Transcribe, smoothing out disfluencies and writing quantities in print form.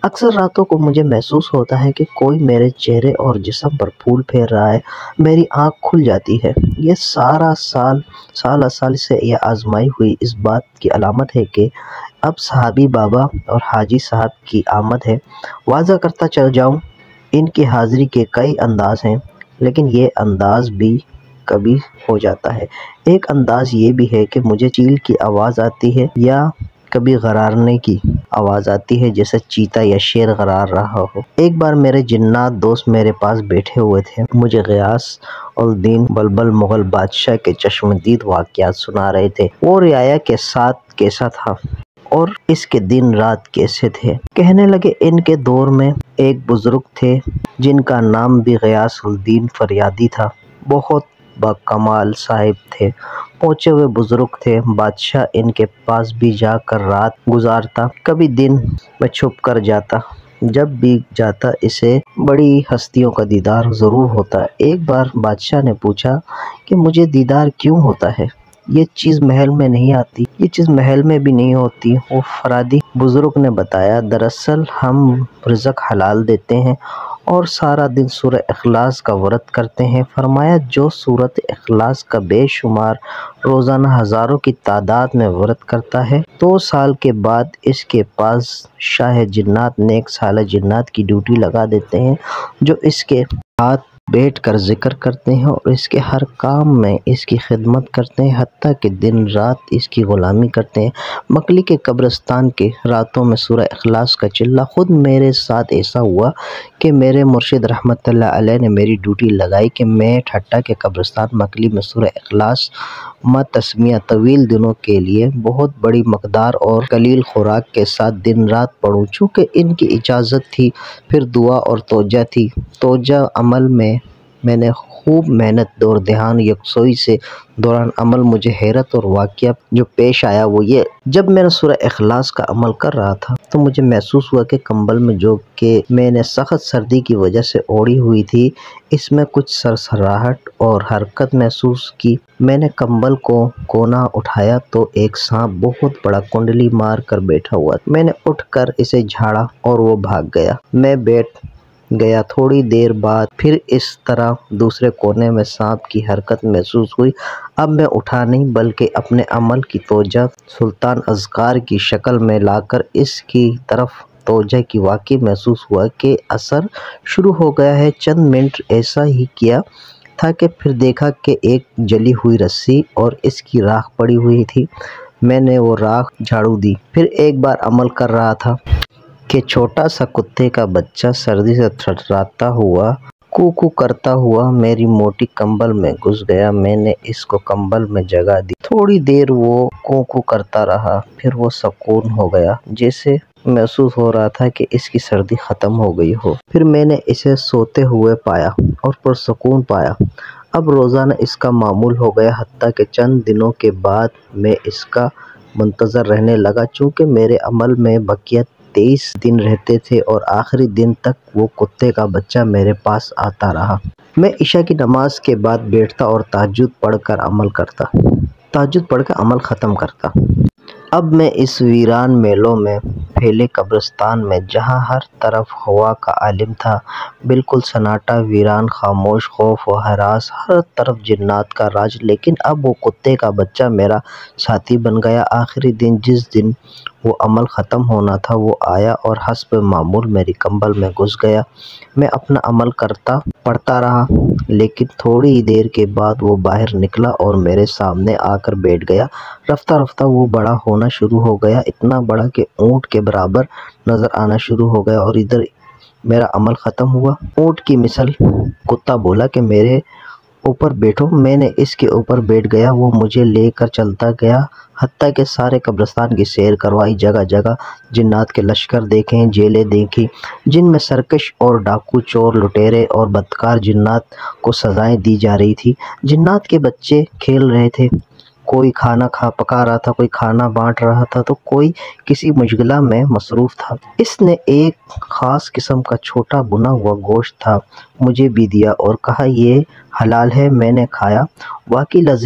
اکثر راتوں کو مجھے محسوس ہوتا ہے کہ کوئی میرے چہرے اور جسم پر پھول پھیر رہا ہے۔ میری آنکھ کھل جاتی ہے۔ یہ سالہ سال سے یہ آزمائی ہوئی اس بات کی علامت ہے کہ اب صحابی بابا اور حاجی صاحب کی آمد ہے۔ واضح کرتا چل جاؤں، ان کی حاضری کے کئی انداز ہیں، لیکن یہ انداز بھی کبھی ہو جاتا ہے۔ ایک انداز یہ بھی ہے کہ مجھے چیل کی آواز آتی ہے یا کبھی غرارنے کی آواز آتی ہے، جیسے چیتا یا شیر غرار رہا ہو۔ ایک بار میرے جنات دوست میرے پاس بیٹھے ہوئے تھے، مجھے غیاث الدین بلبل مغل بادشاہ کے چشمدید واقعات سنا رہے تھے۔ وہ رعایا کے ساتھ کیسا تھا اور اس کے دن رات کیسے تھے۔ کہنے لگے ان کے دور میں ایک بزرگ تھے جن کا نام بھی غیاث الدین فریادی تھا۔ بہت باکمال صاحب تھے، پہنچے ہوئے بزرگ تھے۔ بادشاہ ان کے پاس بھی جا کر رات گزارتا، کبھی دن میں چھپ کر جاتا۔ جب بھی جاتا اسے بڑی ہستیوں کا دیدار ضرور ہوتا۔ ایک بار بادشاہ نے پوچھا کہ مجھے دیدار کیوں ہوتا ہے؟ یہ چیز محل میں نہیں آتی، یہ چیز محل میں بھی نہیں ہوتی۔ وہ فرادی بزرگ نے بتایا، دراصل ہم رزق حلال دیتے ہیں اور سارا دن سورہ اخلاص کا ورد کرتے ہیں۔ فرمایا جو سورۃ اخلاص کا بے شمار روزانہ ہزاروں کی تعداد میں ورد کرتا ہے، 2 سال کے بعد اس کے پاس شاہ جنات نیک سالہ جنات کی ڈیوٹی لگا دیتے ہیں، جو اس کے ہاتھ بیٹھ کر ذکر کرتے ہیں اور اس کے ہر کام میں اس کی خدمت کرتے ہیں، حتیٰ کہ دن رات اس کی غلامی کرتے ہیں۔ مکلی کے قبرستان کے راتوں میں سورہ اخلاص کا چلہ خود میرے ساتھ ایسا ہوا کہ میرے مرشد رحمت اللہ علیہ نے میری ڈیوٹی لگائی کہ میں ٹھٹہ کے قبرستان مکلی میں سورہ اخلاص تسمیہ طویل دنوں کے لیے بہت بڑی مقدار اور قلیل خوراک کے ساتھ دن رات پڑھوں۔ چونکہ ان کی اجازت تھی، پھر دعا اور توجہ تھی۔ توجہ عمل میں نے خوب محنت اور دھیان یکسوئی سے دوران عمل مجھے حیرت اور واقعہ جو پیش آیا وہ یہ، جب میں سورہ اخلاص کا عمل کر رہا تھا تو مجھے محسوس ہوا کہ کمبل میں جو کہ میں نے سخت سردی کی وجہ سے اوڑھی ہوئی تھی، اس میں کچھ سرسراہٹ اور حرکت محسوس کی۔ میں نے کمبل کو کونا اٹھایا تو ایک سانپ بہت بڑا کنڈلی مار کر بیٹھا ہوا تھا۔ میں نے اٹھ کر اسے جھاڑا اور وہ بھاگ گیا۔ میں بیٹھ گیا، تھوڑی دیر بعد پھر اس طرح دوسرے کونے میں سانپ کی حرکت محسوس ہوئی۔ اب میں اٹھا نہیں بلکہ اپنے عمل کی توجہ سلطان اذکار کی شکل میں لا کر اس کی طرف توجہ کی۔ واقعی محسوس ہوا کہ اثر شروع ہو گیا ہے۔ چند منٹ ایسا ہی کیا تھا کہ پھر دیکھا کہ ایک جلی ہوئی رسی اور اس کی راکھ پڑی ہوئی تھی۔ میں نے وہ راکھ جھاڑو دی، پھر ایک بار عمل کر رہا تھا کہ چھوٹا سا کتے کا بچہ سردی سے تھرتھراتا ہوا کو کو کرتا ہوا میری موٹی کمبل میں گھس گیا۔ میں نے اس کو کمبل میں جگہ دی، تھوڑی دیر وہ کو کرتا رہا، پھر وہ سکون ہو گیا، جیسے محسوس ہو رہا تھا کہ اس کی سردی ختم ہو گئی ہو۔ پھر میں نے اسے سوتے ہوئے پایا اور پرسکون پایا۔ اب روزانہ اس کا معمول ہو گیا، حتیٰ کہ چند دنوں کے بعد میں اس کا منتظر رہنے لگا۔ چونکہ میرے عمل میں بقیہ 23 دن رہتے تھے اور آخری دن تک وہ کتے کا بچہ میرے پاس آتا رہا۔ میں عشاء کی نماز کے بعد بیٹھتا اور تہجد پڑھ کر عمل ختم کرتا۔ اب میں اس ویران میلوں میں پھیلے قبرستان میں، جہاں ہر طرف ہوا کا عالم تھا، بالکل سناٹا، ویران، خاموش، خوف و ہراس، ہر طرف جنات کا راج، لیکن اب وہ کتے کا بچہ میرا ساتھی بن گیا۔ آخری دن جس دن وہ عمل ختم ہونا تھا وہ آیا اور حسب معمول میری کمبل میں گھس گیا۔ میں اپنا عمل پڑھتا رہا، لیکن تھوڑی ہی دیر کے بعد وہ باہر نکلا اور میرے سامنے آ کر بیٹھ گیا۔ رفتہ رفتہ وہ بڑا ہونا شروع ہو گیا، اتنا بڑا کہ اونٹ کے برابر نظر آنا شروع ہو گیا، اور ادھر میرا عمل ختم ہوا۔ اونٹ کی مثل کتا بولا کہ میرے اوپر بیٹھو۔ میں نے اس کے اوپر بیٹھ گیا۔ وہ مجھے لے کر چلتا گیا، حتیٰ کہ سارے قبرستان کی سیر کروائی، جگہ جگہ جنات کے لشکر دیکھیں، جیلیں دیکھی جن میں سرکش اور ڈاکو، چور، لٹیرے اور بدکار جنات کو سزائیں دی جا رہی تھی۔ جنات کے بچے کھیل رہے تھے، کوئی کھانا پکا رہا تھا، کوئی کھانا بانٹ رہا تھا تو کوئی کسی مشغلہ میں مصروف تھا۔ اس نے ایک خاص قسم کا چھوٹا بنا ہوا گوشت تھا، مجھے بھی دیا اور کہا یہ حلال ہے۔ میں نے کھایا، واقعی لذیذ